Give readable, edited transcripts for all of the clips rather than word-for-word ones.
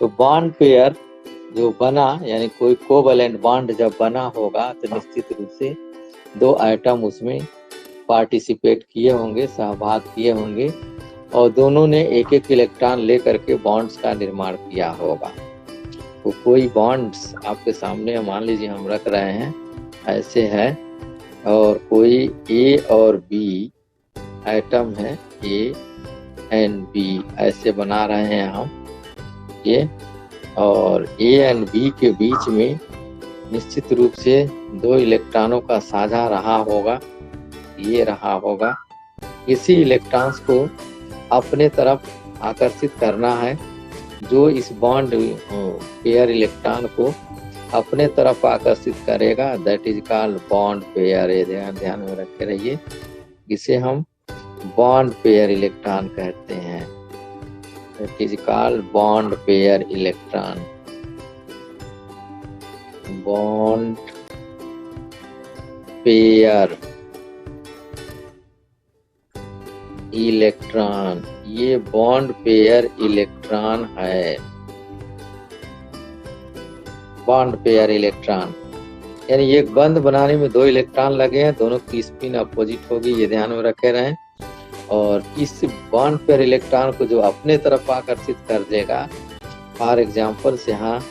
तो bond pair जो बना, यानी कोई कोवैलेंट बॉन्ड जब बना होगा तो निश्चित रूप से दो एटम उसमें पार्टिसिपेट किए होंगे, सहभाग किए होंगे, और दोनों ने एक एक इलेक्ट्रॉन लेकर के बॉन्ड्स का निर्माण किया होगा। तो कोई बॉन्ड्स आपके सामने मान लीजिए हम रख रहे हैं, ऐसे है, और कोई ए और बी एटम है, ए एंड बी ऐसे बना रहे हैं हम ये, और ए एंड बी के बीच में निश्चित रूप से दो इलेक्ट्रॉनों का साझा रहा होगा, ये रहा होगा। इसी इलेक्ट्रॉन्स को अपने तरफ आकर्षित करना है, जो इस बॉन्ड पेयर इलेक्ट्रॉन को अपने तरफ आकर्षित करेगा, that is called bond pair. ये ध्यान में रखे रहिए, इसे हम बॉन्ड पेयर इलेक्ट्रॉन कहते हैं, that is called bond pair electron. Bond pair electron, ये बॉन्ड पेयर इलेक्ट्रॉन है। बॉन्ड पेयर इलेक्ट्रॉन यानी ये बंध बनाने में दो इलेक्ट्रॉन लगे हैं, दोनों की स्पिन अपोजिट होगी, ये ध्यान में रखे रहें। और इस बॉन्ड पेयर इलेक्ट्रॉन को जो अपने तरफ आकर्षित कर देगा, फॉर एग्जाम्पल से यहाँ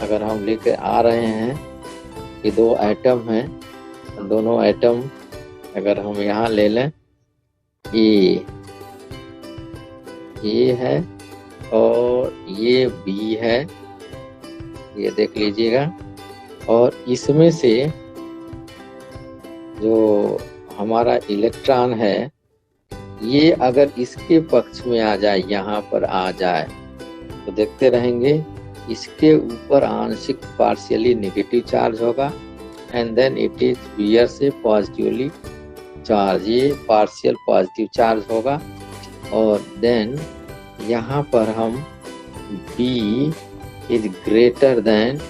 अगर हम लेके आ रहे हैं कि दो एटम हैं, दोनों एटम अगर हम यहाँ ले लें, ए है और ये बी है, ये देख लीजिएगा। और इसमें से जो हमारा इलेक्ट्रॉन है, ये अगर इसके पक्ष में आ जाए, यहाँ पर आ जाए, तो देखते रहेंगे इसके ऊपर आंशिक पार्शियली नेगेटिव चार्ज होगा, एंड देन इट इज बियर से पॉजिटिवली चार्ज, ये पार्शियल पॉजिटिव चार्ज होगा। और देन यहाँ पर हम B इज ग्रेटर देन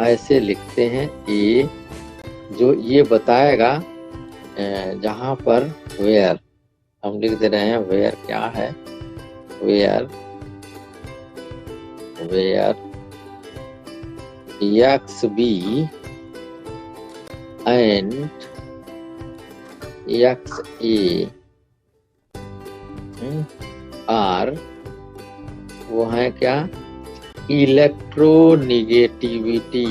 ऐसे लिखते हैं A, जो ये बताएगा जहाँ पर वेयर हम लिख दे रहे हैं, वेयर क्या है, where XB and XA are वो है क्या, इलेक्ट्रोनिगेटिविटी,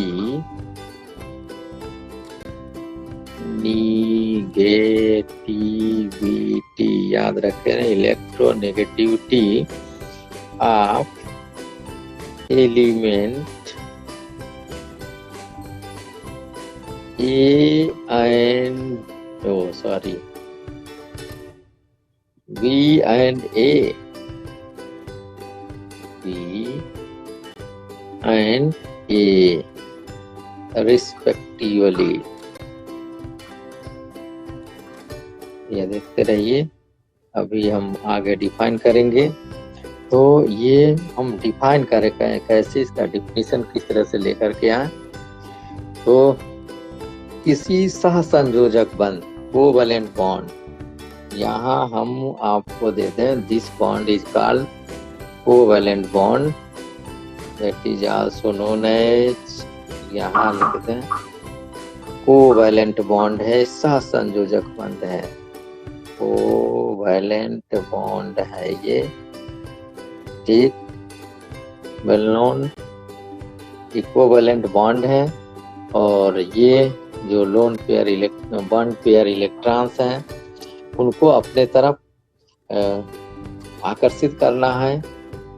याद रखें, electronegativity of element A and B and A, respectively। ये देखते रहिए, अभी हम आगे डिफाइन करेंगे। तो ये हम डिफाइन करें कैसे, इसका डिफिनीशन किस तरह से लेकर के आए। तो किसी सहसंयोजक बंध, कोवैलेंट बॉन्ड, यहाँ हम आपको देते हैं, this bond is called covalent bond, that is also known as, यहाँ लिखते हैं कोवैलेंट बॉन्ड है, सहसंयोजक बंध है, कोवैलेंट बॉन्ड है ये, ठीक, वेल नोन इक्विवेलेंट बॉन्ड है। और ये जो lone pair bond pair electrons हैं, उनको अपने तरफ आकर्षित करना है,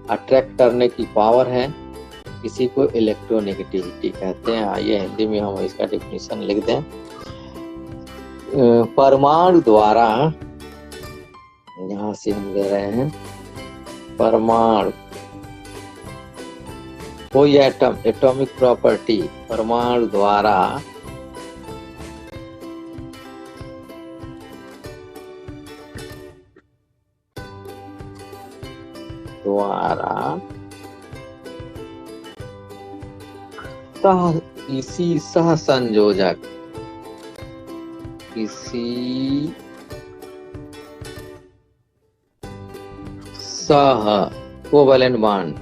अट्रैक्ट करने की पावर है, इसी को इलेक्ट्रोनेगेटिविटी कहते हैं। आइए हिंदी में हम इसका डिफिनीशन लिख दें। परमाणु द्वारा, यहाँ से हम ले रहे हैं, परमाणु कोई एटम, एटॉमिक प्रॉपर्टी, परमाणु द्वारा किसी सहसंयोजक, किसी सह कोवैलेंट बॉन्ड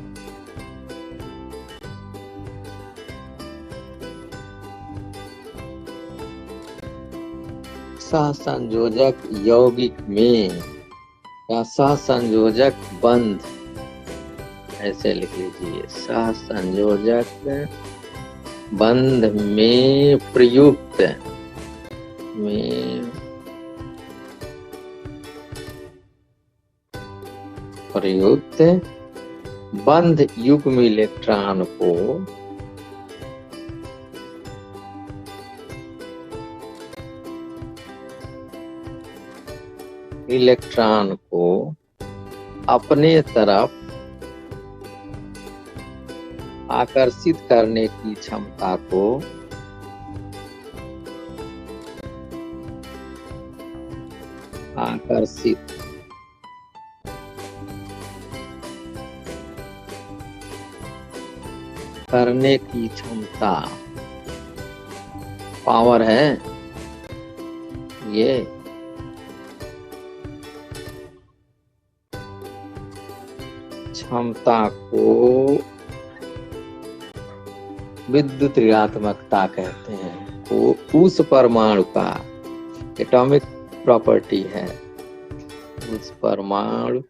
सहसंयोजक यौगिक में या सहसंयोजक बंध, ऐसे लिख लीजिए, सहसंयोजक बंध में प्रयुक्त बंध युग्म इलेक्ट्रॉन को अपने तरफ आकर्षित करने की क्षमता को करने की क्षमता, पावर है ये। क्षमता को विद्युत ऋणात्मकता कहते हैं। वो उस परमाणु का एटॉमिक प्रॉपर्टी है, उस परमाणु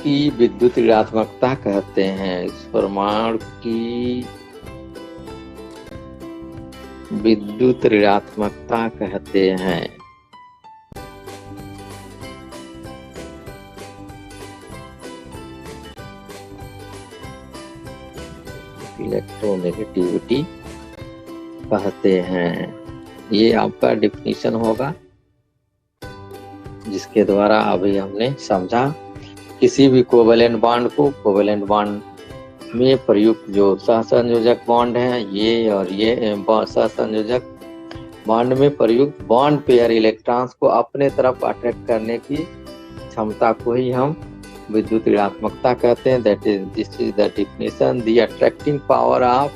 की विद्युत ऋणात्मकता कहते हैं। इस परमाणु की विद्युत ऋणात्मकता कहते हैं। इलेक्ट्रोनेगेटिविटी कहते हैं। ये आपका डिफिनीशन होगा, जिसके द्वारा अभी हमने समझा किसी भी कोवेलेंट बॉन्ड को, कोवेलेंट बॉन्ड में प्रयुक्त जो सहसंयोजक बॉन्ड है, ये और ये सहसंयोजक बॉन्ड में प्रयुक्त बॉन्ड पेयर इलेक्ट्रॉन्स को अपने तरफ अट्रैक्ट करने की क्षमता को ही हम विद्युत ऋणात्मकता कहते हैं। This is the definition. The attracting power of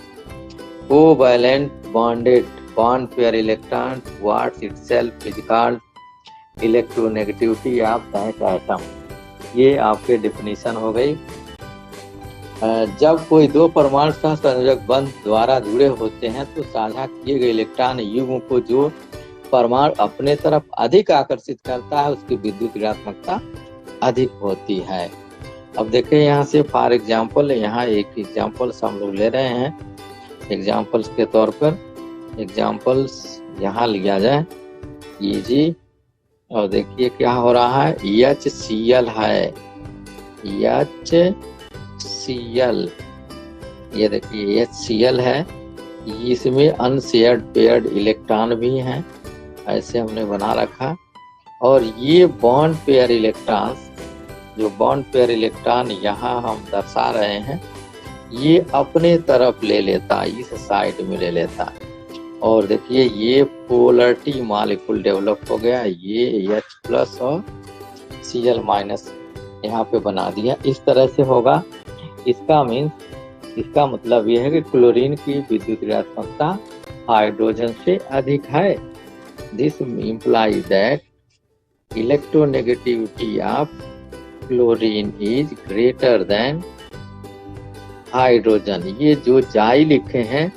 covalent bonded bond pair electron towards itself is called electronegativity of that atom. ये आपके डेफिनेशन हो गई। जब कोई दो परमाणु सहसंयोजक बंध द्वारा जुड़े होते हैं तो साझा किए गए इलेक्ट्रॉन युग्म को जो परमाणु अपने तरफ अधिक आकर्षित करता है उसकी विद्युत ऋणात्मकता अधिक होती है। अब देखें यहाँ से फॉर एग्जाम्पल, यहाँ एक एग्जाम्पल्स हम लोग ले रहे हैं। एग्जाम्पल्स के तौर पर एग्जाम्पल्स यहाँ लिया जाए ये जी, और देखिए क्या हो रहा है। HCl है, HCl, ये देखिए HCl है। इसमें अनशेयर्ड पेयर्ड इलेक्ट्रॉन भी हैं, ऐसे हमने बना रखा। और ये बॉन्ड पेयर इलेक्ट्रॉन्स, जो बॉन्ड पेयर इलेक्ट्रॉन यहाँ हम दर्शा रहे हैं, ये अपने तरफ ले लेता, इस साइड में ले लेता। और देखिए ये पोलरिटी मॉलिक्यूल डेवलप हो गया, ये H+ और Cl- यहाँ पे बना दिया। इस तरह से होगा। इसका मतलब ये है कि क्लोरीन की विद्युत ऋणात्मकता हाइड्रोजन से अधिक है। This implies that electronegativity of chlorine is greater than hydrogen. ये जो जाई लिखे हैं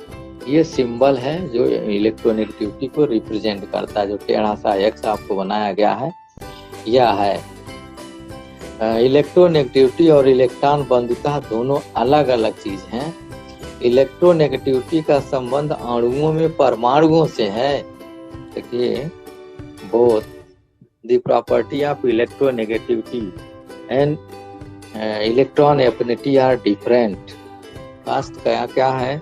ये सिंबल है जो इलेक्ट्रोनेगेटिविटी को रिप्रेजेंट करता है। जो टेढ़ा सा एक्स आपको बनाया गया है यह है। इलेक्ट्रोनेगेटिविटी और इलेक्ट्रॉन बंधुता दोनों अलग अलग चीज हैं। इलेक्ट्रोनेगेटिविटी का संबंध अणुओं में परमाणुओं से है। देखिए both the property of electronegativity and electron affinity are different. कास्ट क्या है,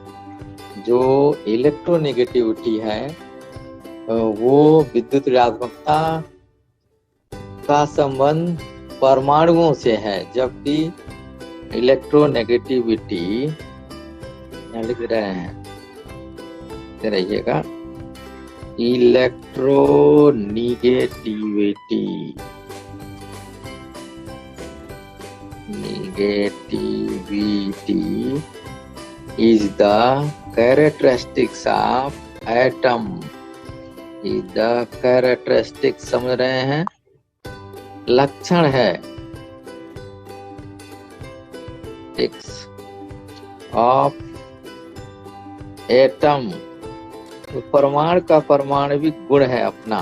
जो इलेक्ट्रोनेगेटिविटी है वो विद्युत ऋणात्मकता का संबंध परमाणुओं से है, जबकि इलेक्ट्रोनेगेटिविटी यहाँ लिख रहे हैं, रहिएगा, negativity is the characteristics of atom, is the characteristics, समझ रहे हैं, लक्षण है of atom तो परमाणु का परमाणविक गुण है अपना,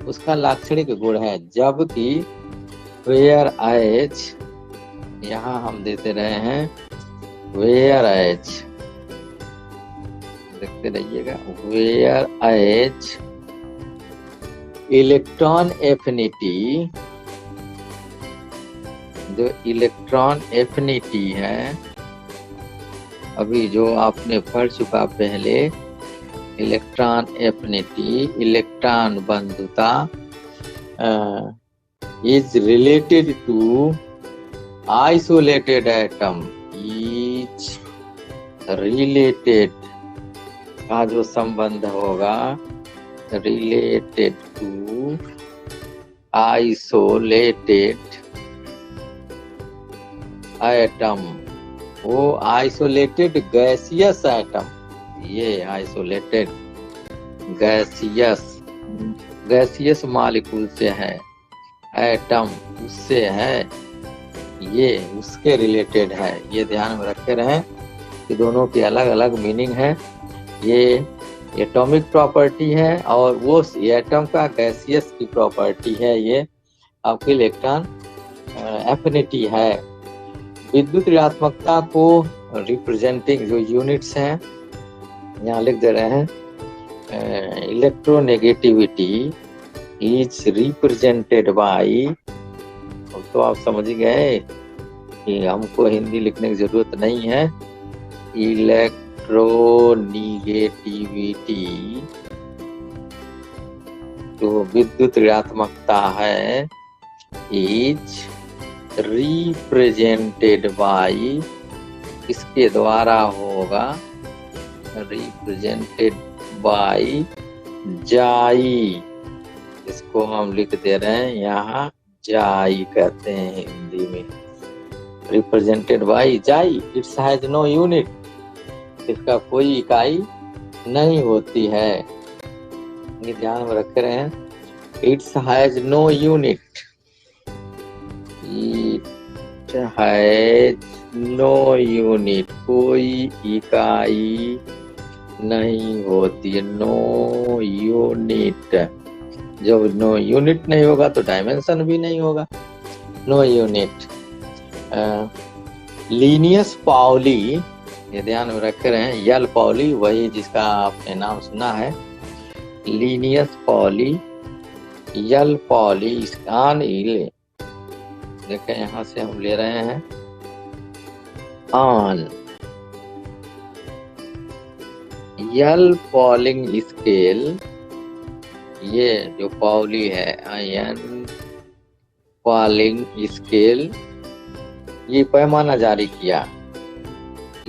उसका लाक्षणिक गुण है। जबकि वेयर एच, यहाँ हम देते रहे हैं वेयर एच, देखते रहिएगा, वेयर एच इलेक्ट्रॉन एफिनिटी, जो इलेक्ट्रॉन एफिनिटी है, अभी जो आपने पढ़ चुका पहले, इलेक्ट्रॉन एफिनिटी, इलेक्ट्रॉन बंधुता is related to isolated atom, is related का जो संबंध होगा, रिलेटेड टू आइसोलेटेड एटम, वो आइसोलेटेड गैसियस एटम, ये आइसोलेटेड गैसियस मॉलिक्यूल से है, एटम उससे है, ये उसके रिलेटेड है। ये ध्यान में रखे रहें कि दोनों की अलग अलग मीनिंग है। ये एटॉमिक प्रॉपर्टी है और वो एटम का गैसियस की प्रॉपर्टी है, ये आपकी इलेक्ट्रॉन एफिनिटी है। विद्युत ऋणात्मकता को रिप्रेजेंटिंग जो यूनिट्स हैं यहाँ लिख दे रहे हैं, इलेक्ट्रोनेगेटिविटी इज रिप्रेजेंटेड बाय, तो आप समझ गए कि हमको हिंदी लिखने की जरूरत नहीं है, इलेक्ट्रोनेगेटिविटी जो विद्युत ऋणात्मकता है, इज रिप्रेजेंटेड बाय, इसके द्वारा होगा, रिप्रेजेंटेड बाय जाई, इसको हम लिख दे रहे हैं यहाँ जाई कहते हैं हिंदी में, रिप्रेजेंटेड बाय जाई। इट्स हैज नो यूनिट, इसका कोई इकाई नहीं होती है, ये ध्यान में रख रहे हैं। It's has no unit, it has no unit, कोई इकाई नहीं होती है, नो यूनिट। जब नो यूनिट नहीं होगा तो डायमेंशन भी नहीं होगा, नो यूनिट। लीनियस पाउली, ये ध्यान में रख रहे हैं, यल पाउली वही जिसका आपने नाम सुना है, लीनियस पाउली, यल पाउली, इसकान इले, देखें यहाँ से हम ले रहे हैं ऑन यल पॉलिंग स्केल, ये जो पाउली है आयन पॉलिंग स्केल, ये पैमाना जारी किया,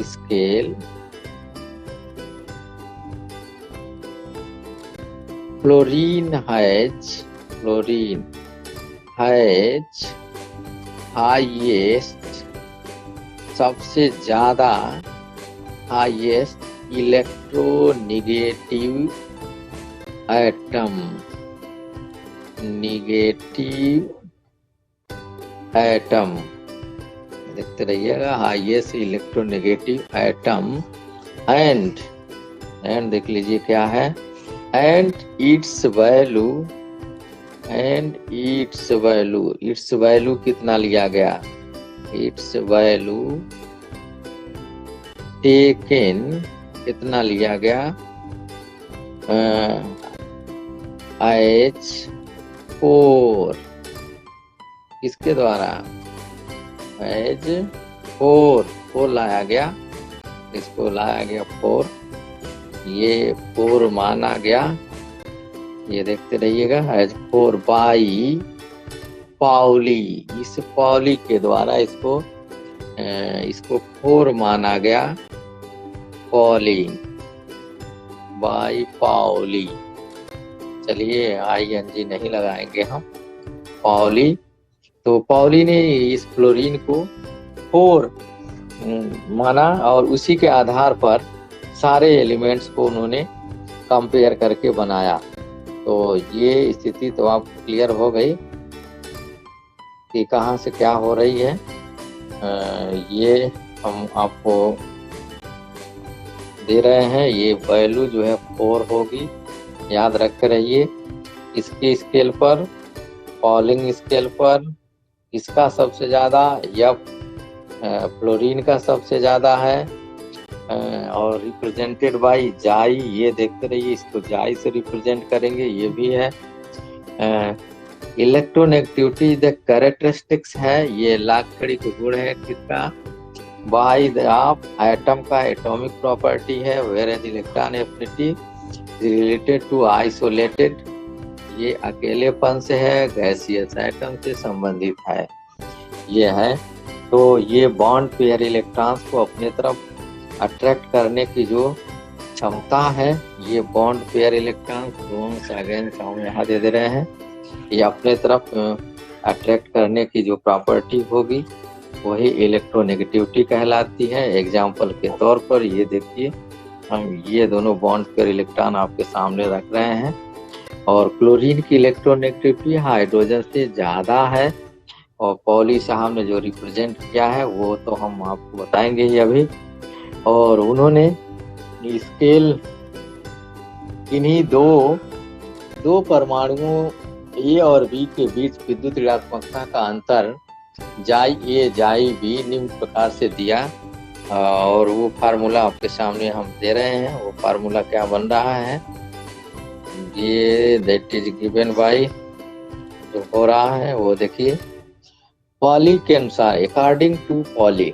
स्केल फ्लोरीन हैज हाईएस्ट, सबसे ज्यादा हाईएस्ट इलेक्ट्रोनेगेटिव एटम, देखते रहिएगा, हाईएस्ट इलेक्ट्रोनेगेटिव एटम, एंड देख लीजिए क्या है, एंड इट्स वैल्यू कितना लिया गया, इट्स वैल्यू टेकन कितना लिया गया, H4, किसके द्वारा, H4 लाया गया, इसको लाया गया 4, ये 4 माना गया, ये देखते रहिएगा, H4 बाई पाउली, इस पाउली के द्वारा इसको 4 माना गया, पॉलिंग बाई पाउली। चलिए ING नहीं लगाएंगे हम, पाउली। तो पाउली ने इस फ्लोरीन को 4 माना और उसी के आधार पर सारे एलिमेंट्स को उन्होंने कंपेयर करके बनाया। तो ये स्थिति तो आप क्लियर हो गई कि कहाँ से क्या हो रही है। ये हम आपको दे रहे हैं। ये वैल्यू जो है 4 होगी, याद रख रहिए। इसके स्केल पर, पॉलिंग स्केल पर इसका सबसे ज्यादा, एफ फ्लोरीन का सबसे ज्यादा है, और रिप्रेजेंटेड बाय जाई। ये देखते रहिए, इसको जाई से रिप्रेजेंट करेंगे, ये भी है। इलेक्ट्रोनेगेटिविटी द कैरेक्टरिस्टिक्स है, ये लाक्षणिक के गुण है किसका, बाय द ऑफ एटम का एटॉमिक प्रॉपर्टी है। Whereas electron affinity related to isolated, ये अकेलेपन से है, गैसियस एटम से संबंधित है, ये है। तो ये बॉन्ड पेयर इलेक्ट्रॉन्स को अपने तरफ अट्रैक्ट करने की जो क्षमता है, ये बॉन्ड पेयर इलेक्ट्रॉन्स अगेंस्ट हम यहाँ दे रहे हैं, ये अपने तरफ अट्रैक्ट करने की जो प्रॉपर्टी होगी वही इलेक्ट्रोनेगेटिविटी कहलाती है। एग्जाम्पल के तौर पर ये देखिए, हम ये दोनों बॉन्ड पेयर इलेक्ट्रॉन आपके सामने रख रहे हैं, और क्लोरीन की इलेक्ट्रोनेगेटिविटी हाइड्रोजन से ज्यादा है, और पॉली साहब ने जो रिप्रेजेंट किया है वो तो हम आपको बताएंगे ही अभी। और उन्होंने स्केल इन्हीं दो परमाणुओं ए और बी के बीच विद्युत ऋणात्मकता का अंतर जाई ए जाई बी निम्न प्रकार से दिया, और वो फार्मूला आपके सामने हम दे रहे हैं। वो फार्मूला क्या बन रहा है, ये दैट इज गिवन बाय, जो हो रहा है वो देखिए, पॉली के अनुसार, अकॉर्डिंग टू पॉली,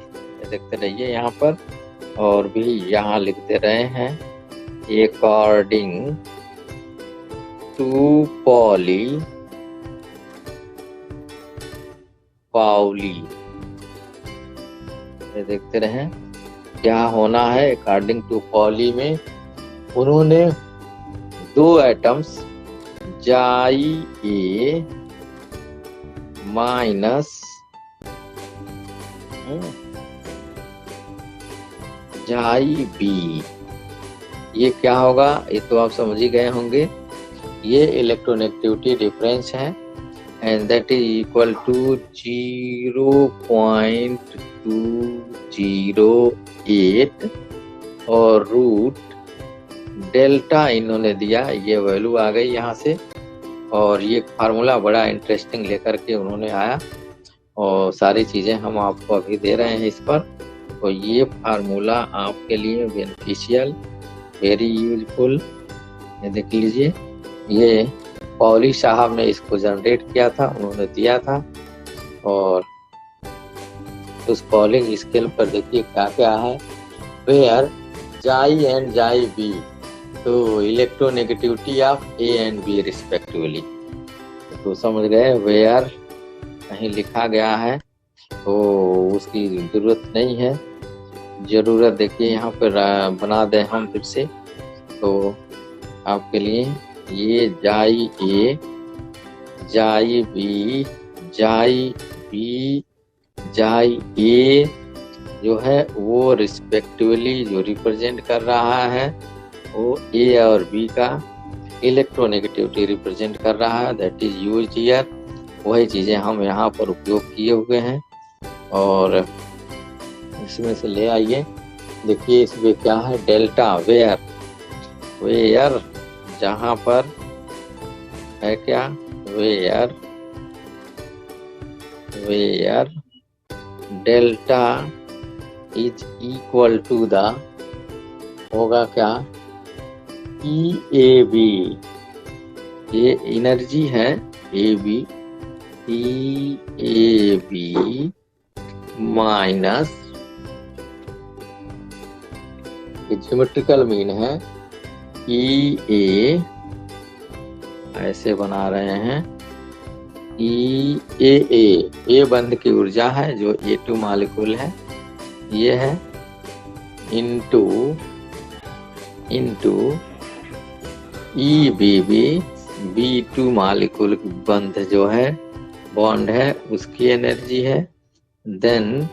देखते रहिए यहाँ पर, और भी यहाँ लिख दे रहे हैं, अकॉर्डिंग टू पॉली पाउली, ये देखते रहे क्या होना है। अकॉर्डिंग टू पॉली में उन्होंने दो एटम्स जाई ए माइनस जाई बी, ये क्या होगा, ये तो आप समझ ही गए होंगे। ये इलेक्ट्रोनेगेटिविटी डिफरेंस है, and that is equal to 0.208 और रूट डेल्टा इन्होंने दिया, ये वैल्यू आ गई यहाँ से। और ये फार्मूला बड़ा इंटरेस्टिंग लेकर के उन्होंने आया, और सारी चीजें हम आपको अभी दे रहे हैं इस पर। तो ये फार्मूला आपके लिए बेनिफिशियल, वेरी यूजफुल, ये देख लीजिए। ये पॉली साहब ने इसको जनरेट किया था, उन्होंने दिया था, और उस पॉलिंग स्केल पर देखिए क्या क्या है, वेयर जाई एंड जाई बी, तो electronegativity of A and B respectively. तो समझ गए, वेयर कहीं लिखा गया है तो उसकी जरूरत नहीं है, जरूरत देखिए यहाँ पर बना दे हम फिर से, तो आपके लिए ये जाई ए जाई बी जाई बी जाई ए जो है वो रिस्पेक्टिवली जो रिप्रेजेंट कर रहा है वो ए और बी का इलेक्ट्रोनेगेटिविटी रिप्रेजेंट कर रहा है, दैट इज यूज्ड हियर। वही चीजें हम यहाँ पर उपयोग किए हुए हैं, और इसमें से ले आइए। देखिए इसमें क्या है, डेल्टा, वेयर, वेयर जहां पर है क्या, where where delta is equal to the, होगा क्या, ई ए बी, ये एनर्जी है A B, E A B minus, geometrical mean है ई ए, ऐसे बना रहे हैं, ई ए बंध की ऊर्जा है जो A2 मॉलिक्यूल है, ये है into E B B, B2 molecule बंध जो है, बॉन्ड है, उसकी एनर्जी है, देन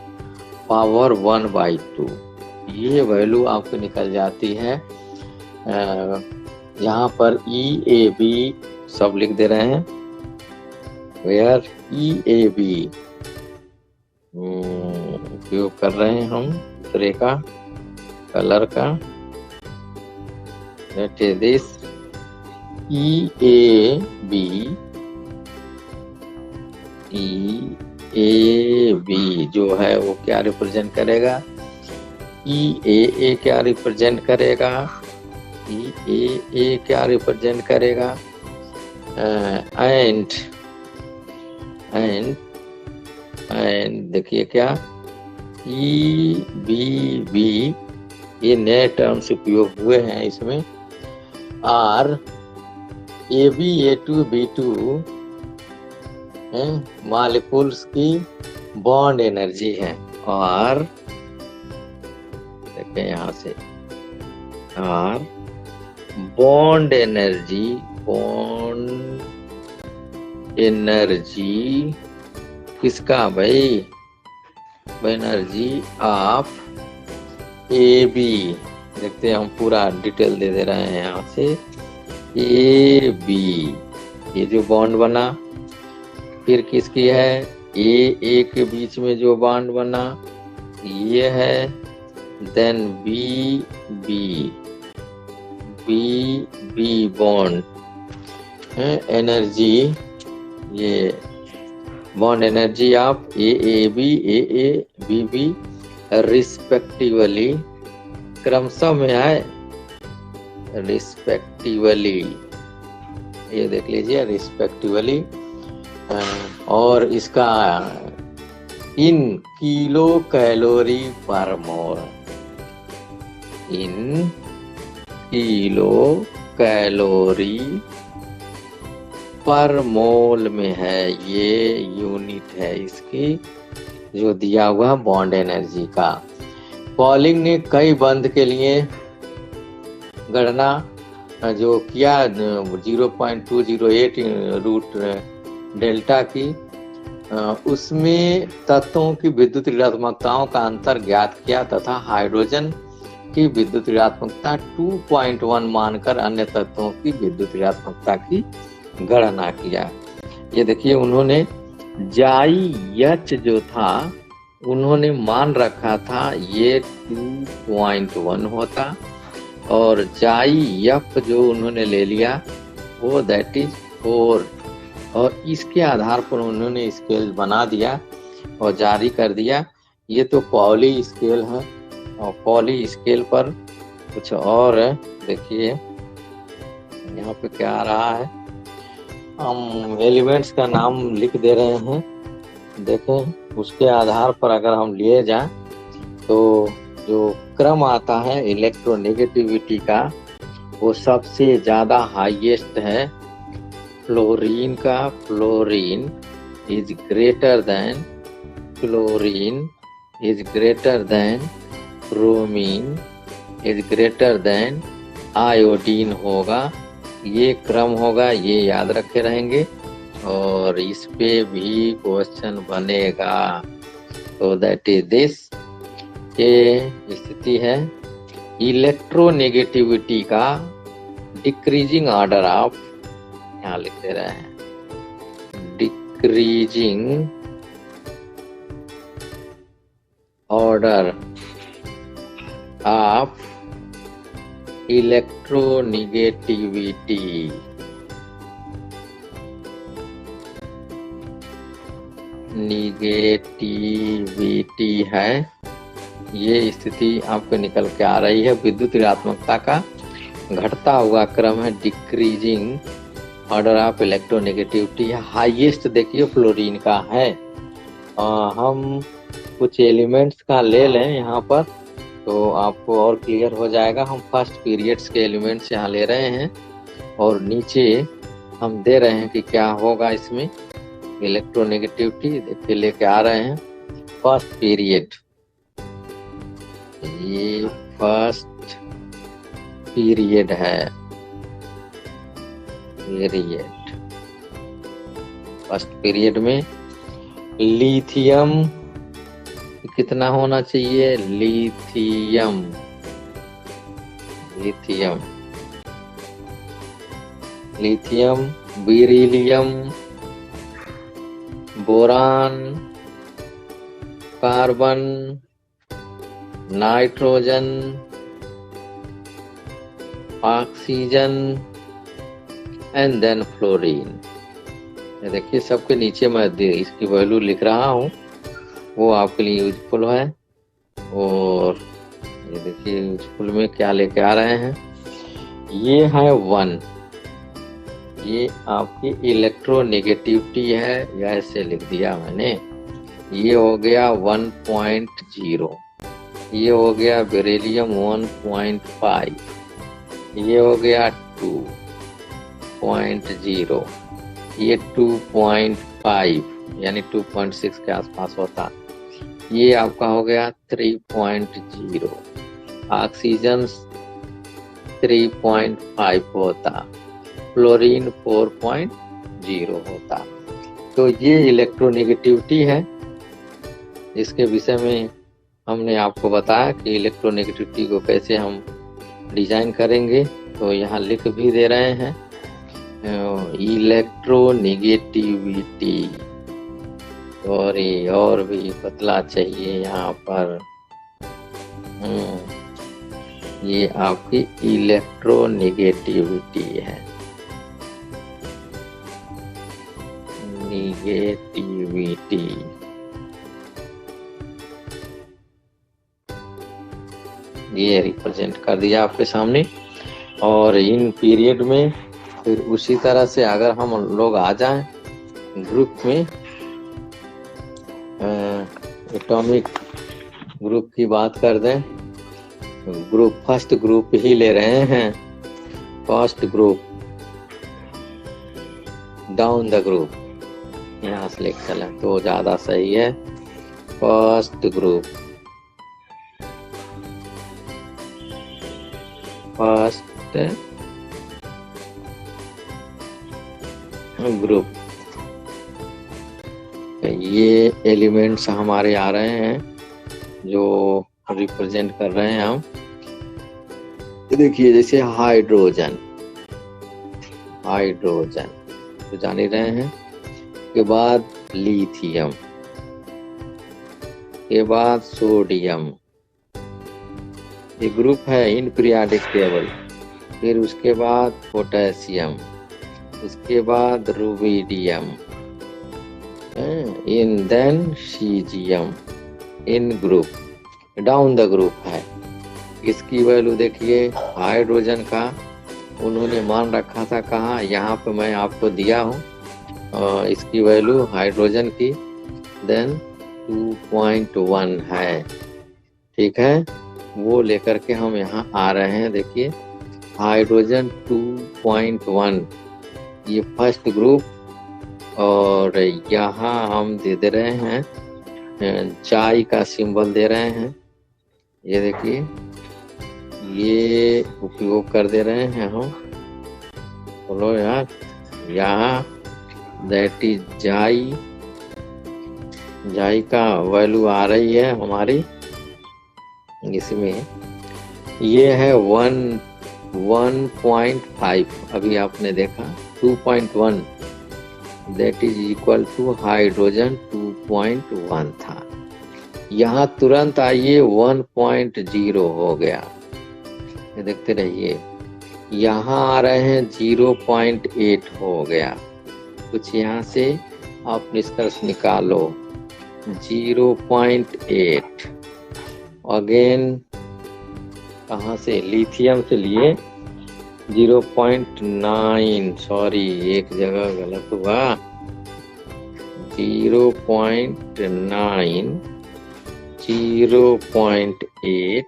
पावर 1/2, ये वैल्यू आपको निकल जाती है। यहाँ पर ई ए बी सब लिख दे रहे हैं, वेयर ई ए बी उपयोग कर रहे हैं हम दूसरे का कलर का, that is this EAB जो है वो क्या रिप्रेजेंट करेगा, EAA क्या रिप्रेजेंट करेगा, EAA क्या रिप्रेजेंट करेगा, एंड देखिए क्या EBB, ये नए टर्म्स उपयोग हुए हैं इसमें, आर AB/A2B2 मॉलिक्यूल्स की बॉन्ड एनर्जी है, और देखिए यहाँ से और बॉन्ड एनर्जी किसका भाई, एनर्जी ऑफ AB, देखते हैं हम पूरा डिटेल दे रहे हैं यहाँ से, AB ये जो बॉन्ड बना, फिर किसकी है, A के बीच में जो बॉन्ड बना ये है, देन B बॉन्ड एनर्जी, ये bond energy of AAB respectively, क्रमशः में है रिस्पेक्टिवली, ये देख लीजिए रिस्पेक्टिवली, और इसका इन किलो कैलोरी पर मोल, इन किलो कैलोरी पर मोल में है, ये यूनिट है इसकी जो दिया हुआ बॉन्ड एनर्जी का। पॉलिंग ने कई बंध के लिए गणना जो किया 0.208 रूट डेल्टा की, उसमें तत्वों की विद्युत ऋणात्मकताओं का अंतर ज्ञात किया तथा हाइड्रोजन की विद्युत ऋणात्मकता 2.1 मानकर अन्य तत्वों की विद्युत ऋणात्मकता की गणना किया। ये देखिए उन्होंने जाई जो था उन्होंने मान रखा था ये 2.1 होता, और जाई जो उन्होंने ले लिया वो दैट इज 4, और इसके आधार पर उन्होंने स्केल बना दिया और जारी कर दिया। ये तो पॉली स्केल है, और पॉली स्केल पर कुछ और देखिए यहाँ पे क्या आ रहा है, हम एलिमेंट्स का नाम लिख दे रहे हैं, देखें उसके आधार पर अगर हम लिए जाएं तो जो क्रम आता है इलेक्ट्रोनेगेटिविटी का वो सबसे ज्यादा हाईएस्ट है फ्लोरीन का। Fluorine is greater than bromine is greater than iodine होगा, ये क्रम होगा, ये याद रखे रहेंगे और इस पे भी क्वेश्चन बनेगा। तो दैट इज दिस, ये स्थिति है इलेक्ट्रोनेगेटिविटी का डिक्रीजिंग ऑर्डर ऑफ, यहाँ लिख दे रहे हैं decreasing order of electronegativity. Negativity है, ये स्थिति आपको निकल के आ रही है। विद्युत ऋणात्मकता का घटता हुआ क्रम है decreasing order of electronegativity. Highest देखिए फ्लोरीन का है। हम कुछ एलिमेंट्स का ले लें यहाँ पर तो आपको और क्लियर हो जाएगा। हम फर्स्ट पीरियड्स के एलिमेंट्स यहाँ ले रहे हैं और नीचे हम दे रहे हैं कि क्या होगा इसमें इलेक्ट्रोनेगेटिविटी। देखिए लेके आ रहे हैं फर्स्ट पीरियड, ये फर्स्ट पीरियड है। फर्स्ट पीरियड में लिथियम कितना होना चाहिए, lithium beryllium, boron, carbon, nitrogen, oxygen and then fluorine. ये देखिए सबके नीचे मैं इसकी वैल्यू लिख रहा हूँ, वो आपके लिए यूजफुल है। और ये देखिए यूजफुल में क्या लेके आ रहे हैं, ये है 1, ये आपकी इलेक्ट्रोनेगेटिविटी है, या ऐसे लिख दिया मैंने। ये हो गया 1.0, ये हो गया बेरिलियम 1.5, ये हो गया 2.0, ये 2.5 यानी 2.6 के आसपास होता। ये आपका हो गया 3.0, ऑक्सीजन 3.5 होता, फ्लोरीन 4.0 होता। तो ये इलेक्ट्रोनेगेटिविटी है, इसके विषय में हमने आपको बताया कि इलेक्ट्रोनेगेटिविटी को कैसे हम डिजाइन करेंगे। तो यहाँ लिख भी दे रहे हैं इलेक्ट्रोनेगेटिविटी, और भी पतला चाहिए यहाँ पर। ये आपकी इलेक्ट्रोनेगेटिविटी है, नेगेटिविटी। ये रिप्रेजेंट कर दिया आपके सामने। और इन पीरियड में फिर उसी तरह से अगर हम लोग आ जाएं ग्रुप में, एटॉमिक ग्रुप की बात कर दें, ग्रुप फर्स्ट ग्रुप ही ले रहे हैं, first group down the group, यहाँ से लिख चले तो ज्यादा सही है। फर्स्ट ग्रुप, फर्स्ट ग्रुप, ये एलिमेंट्स हमारे आ रहे हैं जो रिप्रेजेंट कर रहे हैं हम। देखिए जैसे हाइड्रोजन, हाइड्रोजन तो जान ही रहे हैं, के बाद लिथियम, के बाद सोडियम, ये ग्रुप है इन पीरियोडिक टेबल। फिर उसके बाद पोटेशियम, उसके बाद rubidium, in then caesium, in group down the group है। इसकी वैल्यू देखिए हाइड्रोजन का उन्होंने मान रखा था कहाँ, यहाँ पे मैं आपको दिया हूँ इसकी वैल्यू हाइड्रोजन की, देन 2.1 है, ठीक है। वो लेकर के हम यहाँ आ रहे हैं। देखिए हाइड्रोजन 2.1 ये फर्स्ट ग्रुप, और यहाँ हम दे रहे हैं चाय का सिंबल दे रहे हैं। ये देखिए ये उपयोग कर दे रहे हैं हम, बोलो यार, यहाँ दैट इज जाई, जाई का वैल्यू आ रही है हमारी इसमें। ये है 1.5, अभी आपने देखा 2.1 that is equal to hydrogen 2.1 था। यहाँ तुरंत आइए 1.0 हो गया, ये देखते रहिए। यहाँ आ रहे हैं 0.8 हो गया। कुछ यहाँ से आप निष्कर्ष निकालो, 0.8 अगेन कहाँ से, लिथियम से लिए 0.9, सॉरी एक जगह गलत हुआ, 0.9, 0.8,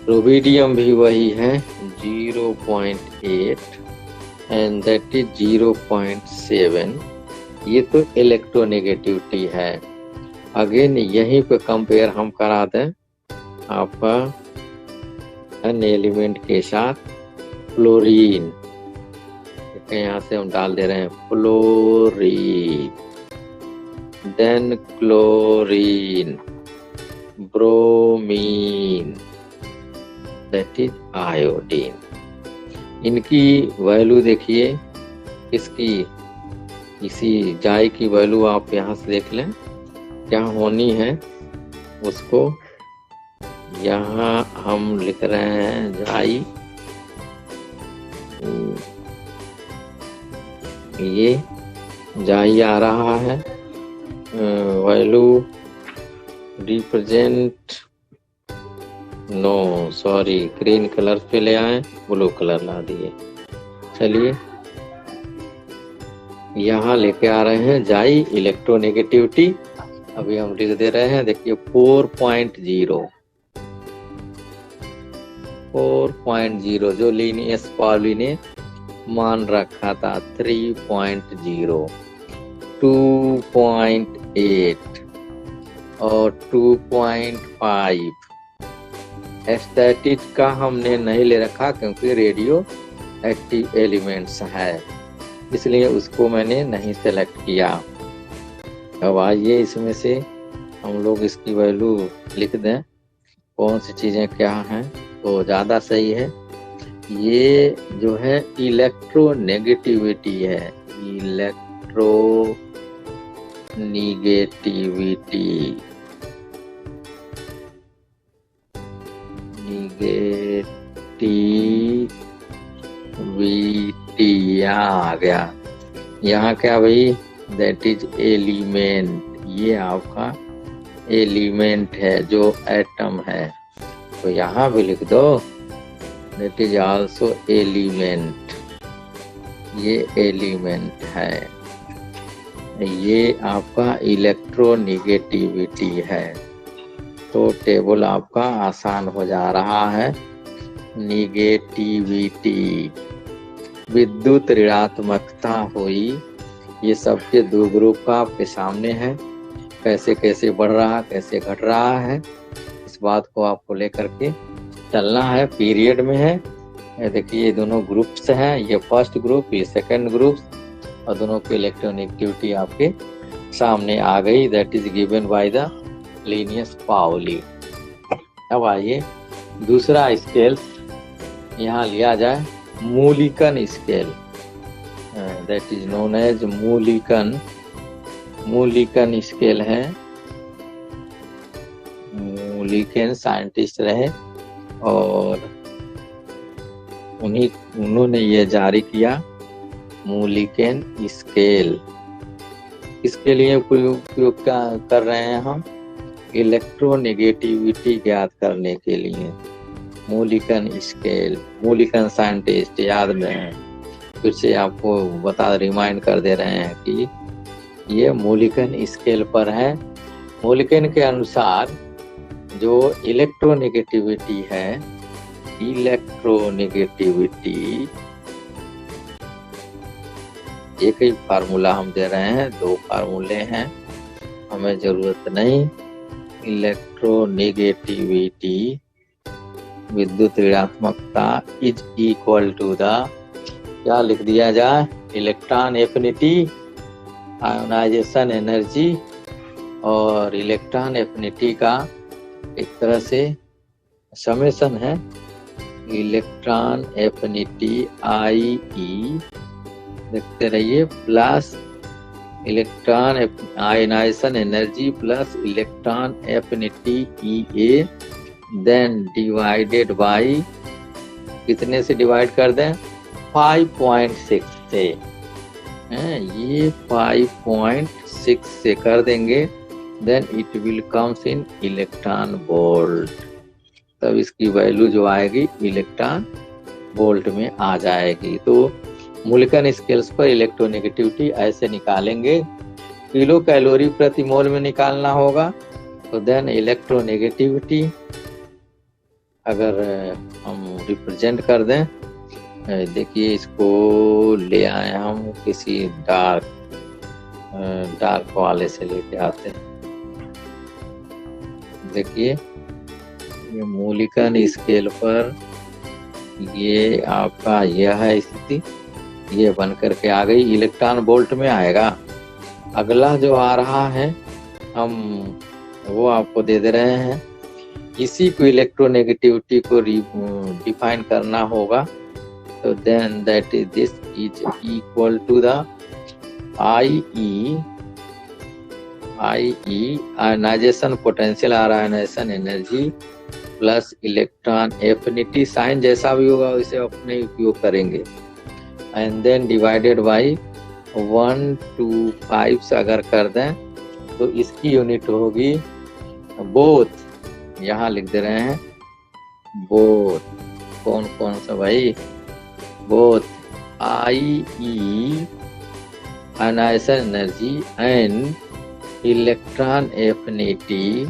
रुबिडियम भी वही है 0.8 एंड दैट इज 0.7। ये तो इलेक्ट्रोनेगेटिविटी है। अगेन यहीं पे कंपेयर हम करा दें आपका अन्य एलिमेंट के साथ, फ्लोरीन, यहाँ से हम डाल दे रहे हैं fluorine, then chlorine, bromine, that is iodine. इनकी वैल्यू देखिए, इसकी इसी जाई की वैल्यू आप यहाँ से देख लें क्या होनी है, उसको यहाँ हम लिख रहे हैं जाई, ये जाई आ रहा है, value represent, no sorry green colour पे ले आए, ब्लू कलर ला दिए। चलिए यहाँ लेके आ रहे हैं जाई इलेक्ट्रोनेगेटिविटी, अभी हम लिख दे रहे हैं, देखिए 4.0 जो लीनियस पाउली ने मान रखा था 3.0, 2.8 और 2.5। एस्थेटिक का हमने नहीं ले रखा क्योंकि रेडियो एक्टिव एलिमेंट्स है, इसलिए उसको मैंने नहीं सेलेक्ट किया। अब आइए इसमें से हम लोग इसकी वैल्यू लिख दें, कौन सी चीजें क्या हैं तो ज्यादा सही है। ये जो है इलेक्ट्रोनेगेटिविटी है, इलेक्ट्रोनेगेटिविटी, यहाँ आ गया। यहाँ क्या भाई, दैट इज एलिमेंट, ये आपका एलिमेंट है जो एटम है, तो यहाँ भी लिख दो दैट इज आल्सो एलिमेंट, ये एलिमेंट है। ये आपका इलेक्ट्रोनेगेटिविटी है, तो टेबल आपका आसान हो जा रहा है। निगेटिविटी, विद्युत ऋणात्मकता हुई, ये सबके दो ग्रुप का आपके सामने है, कैसे कैसे बढ़ रहा कैसे घट रहा है, इस बात को आपको लेकर के चलना है। पीरियड में है, ये देखिए ये दोनों ग्रुप्स हैं, ये फर्स्ट ग्रुप ये सेकंड ग्रुप, और दोनों की इलेक्ट्रोनेगेटिविटी आपके सामने आ गई, that is given by the Linus Pauli. अब आइए दूसरा स्केल यहाँ लिया जाए, Mulliken scale, that is known as Mulliken scale है। मूलिकन साइंटिस्ट रहे और उन्होंने ये जारी किया मूलिकन स्केल। इसके लिए उपयोग कर रहे हैं हम, इलेक्ट्रोनेगेटिविटी ज्ञात करने के लिए। मूलिकन स्केल, मूलिकन साइंटिस्ट याद में है, फिर से आपको रिमाइंड कर दे रहे हैं कि ये मूलिकन स्केल पर है। मूलिकन के अनुसार जो इलेक्ट्रोनेगेटिविटी है, इलेक्ट्रोनेगेटिविटी एक ही फार्मूला हम दे रहे हैं, दो फार्मूले हैं, हमें जरूरत नहीं। इलेक्ट्रोनेगेटिविटी विद्युत ऋणात्मकता इज इक्वल टू द, क्या लिख दिया जाए, इलेक्ट्रॉन एफिनिटी, आयोनाइजेशन एनर्जी, और इलेक्ट्रॉन एफिनिटी का एक तरह से समेशन है, इलेक्ट्रॉन एफिनिटी IE, देखते रहिए, plus electron ionisation energy plus electron affinity EA, then divided by, कितने से डिवाइड कर दें, 5.6 से, ये 5.6 से कर देंगे, then it will comes in electron volt, तब इसकी वैल्यू जो आएगी इलेक्ट्रॉन वोल्ट में आ जाएगी। तो मूलिकन स्केल्स पर इलेक्ट्रोनेगेटिविटी ऐसे निकालेंगे, किलो कैलोरी प्रति मोल में निकालना होगा, तो देन इलेक्ट्रोनेगेटिविटी अगर हम रिप्रेजेंट कर दें, देखिए इसको ले आए हम किसी डार्क वाले से लेके आते हैं। देखिए ये मूलिकन स्केल पर ये आपका यह है स्थिति, ये बन करके आ गई, इलेक्ट्रॉन वोल्ट में आएगा। अगला जो आ रहा है हम वो आपको दे दे रहे हैं, इसी को इलेक्ट्रोनेगेटिविटी को डिफाइन करना होगा, तो then that is this is equal to the IE IE ionization potential और ionization energy plus electron affinity sign जैसा भी होगा उसे अपने उपयोग करेंगे। And then divided by 1 to 5 से अगर कर दें तो इसकी यूनिट होगी बोथ, यहाँ लिख दे रहे हैं बोथ, कौन कौन सा भाई, both IE ionisation energy and electron affinity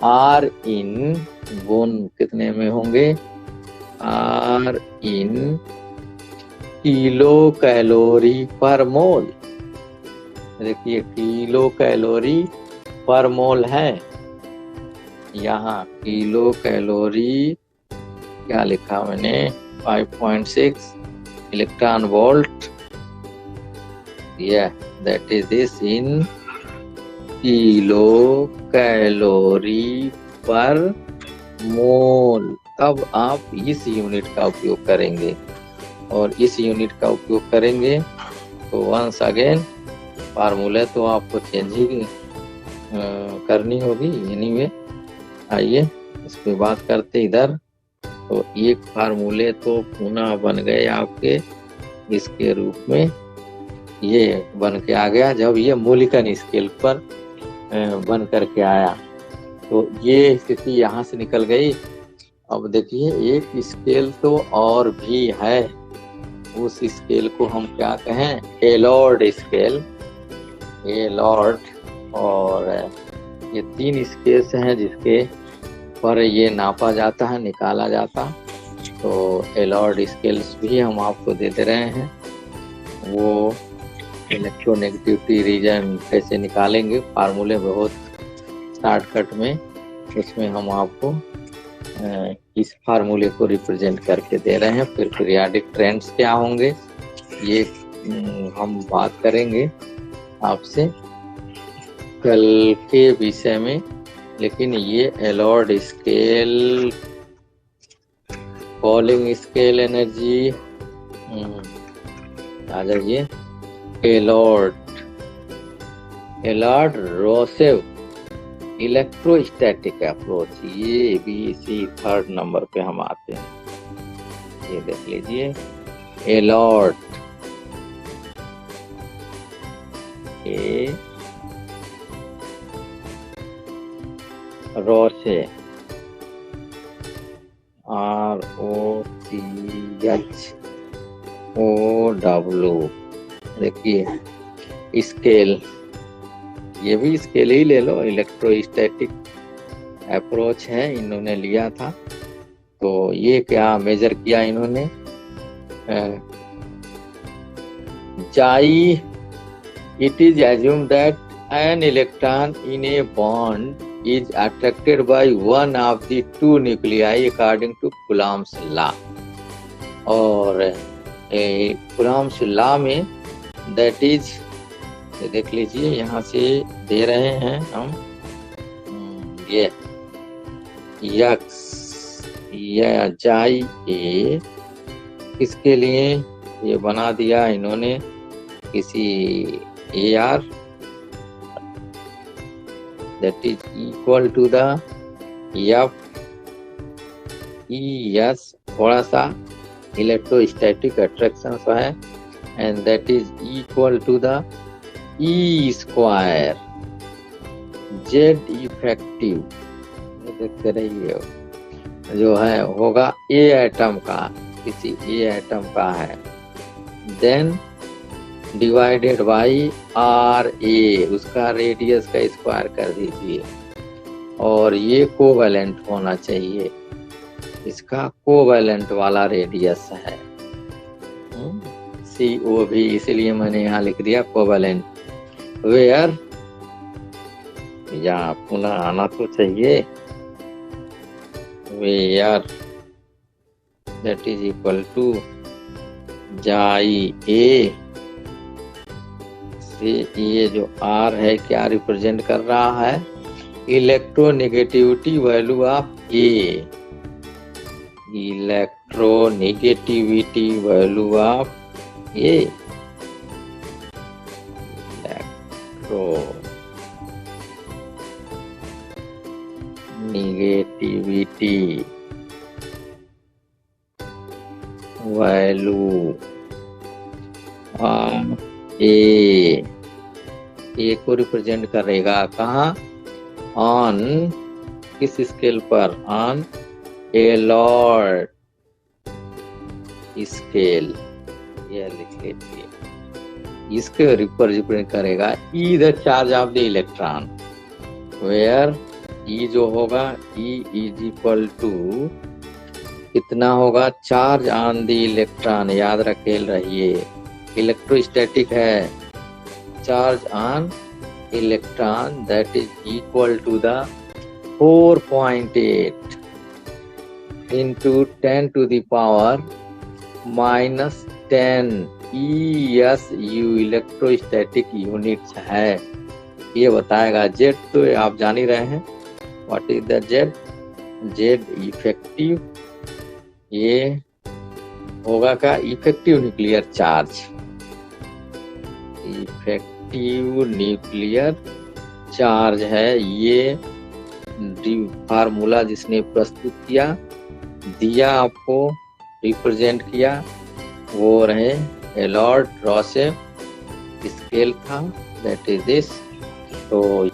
are in one कितने में होंगे, आर इन किलो कैलोरी पर मोल। देखिए किलो कैलोरी पर मोल है, यहाँ किलो कैलोरी क्या लिखा मैंने 5.6 electron volt, that is this in kilo calorie पर मोल। तब आप इस यूनिट का उपयोग करेंगे और इस यूनिट का उपयोग करेंगे तो वंस अगेन फार्मूले तो आपको चेंज ही करनी होगी एनीवे। आइए इस पे बात करते इधर। तो एक फार्मूले तो पुनः बन गए आपके इसके रूप में, ये बन के आ गया जब ये मूलिकन स्केल पर बन करके आया तो ये स्थिति यहाँ से निकल गई। अब देखिए एक स्केल तो और भी है, उस स्केल को हम क्या कहें, एलॉर्ड स्केल, एलॉर्ड। और ये 3 स्केल्स हैं जिसके पर ये नापा जाता है, निकाला जाता। तो एलॉर्ड स्केल्स भी हम आपको दे दे रहे हैं, वो इलेक्ट्रोनेगेटिविटी रीजन कैसे निकालेंगे, फार्मूले बहुत शॉर्टकट में, उसमें हम आपको इस फार्मूले को रिप्रेजेंट करके दे रहे हैं। फिर पीरियाडिक ट्रेंड्स क्या होंगे ये हम बात करेंगे आपसे कल के विषय में। लेकिन ये एलॉर्ड स्केल, फॉलिंग स्केल एनर्जी, आ जाइए एलॉर्ड, एलॉर्ड रोसेव इलेक्ट्रोस्टैटिक अप्रोच, ये BC 3rd नंबर पे हम आते हैं, ये देख लीजिए एलॉर्ड, रोसे ROCHOW। देखिए स्केल, ये भी स्केल ही ले लो, इलेक्ट्रोस्टैटिक अप्रोच है, इन्होंने लिया था। तो ये क्या मेजर किया इन्होंने, जाई it is assume that an electron in a bond is attracted by one of the 2 nuclei according to Coulomb's law। और Coulomb's law में that is, देख लीजिए यहाँ से दे रहे हैं हम ये यक्स या जाई ए, इसके लिए ये बना दिया इन्होंने किसी AR that is equal to the FES, थोड़ा सा इलेक्ट्रोस्टैटिक अट्रैक्शन है, and that is equal to the E square Z effective, देखते रहिए जो है होगा A एटम का, किसी A एटम का है, देन डिवाइडेड बाई RA, उसका रेडियस का स्क्वायर कर दीजिए। और ये कोवैलेंट होना चाहिए, इसका कोवैलेंट वाला रेडियस है CO भी, इसीलिए मैंने यहाँ लिख दिया कोवैलेंट, वेयर, या पुनः आना तो चाहिए, where that is equal to chi A से ये जो R है क्या रिप्रेजेंट कर रहा है, electronegativity value of A, electronegativity value of A, electronegativity value A को रिप्रेजेंट करेगा कहाँ, ऑन किस स्केल पर, ऑन एलॉर्ड स्केल, यह लिख लीजिए। इसके रिप्रेजेंट करेगा e the charge of the electron, where e जो होगा ई इज इक्वल टू कितना होगा, चार्ज ऑन द इलेक्ट्रॉन, याद रहिए इलेक्ट्रोस्टैटिक है, charge on electron that is equal to the 4.8 into 10 to the power minus 10 ESU electrostatic units है। ये बताएगा जेड, तो आप जान ही रहे हैं what is the Z, Z effective, ये होगा का effective nuclear charge, effective nuclear charge है। ये फार्मूला जिसने प्रस्तुत किया, दिया आपको, रिप्रेजेंट किया, वो रहे एलॉर्ड रॉसेफ स्केल था, दैट इज दिस। तो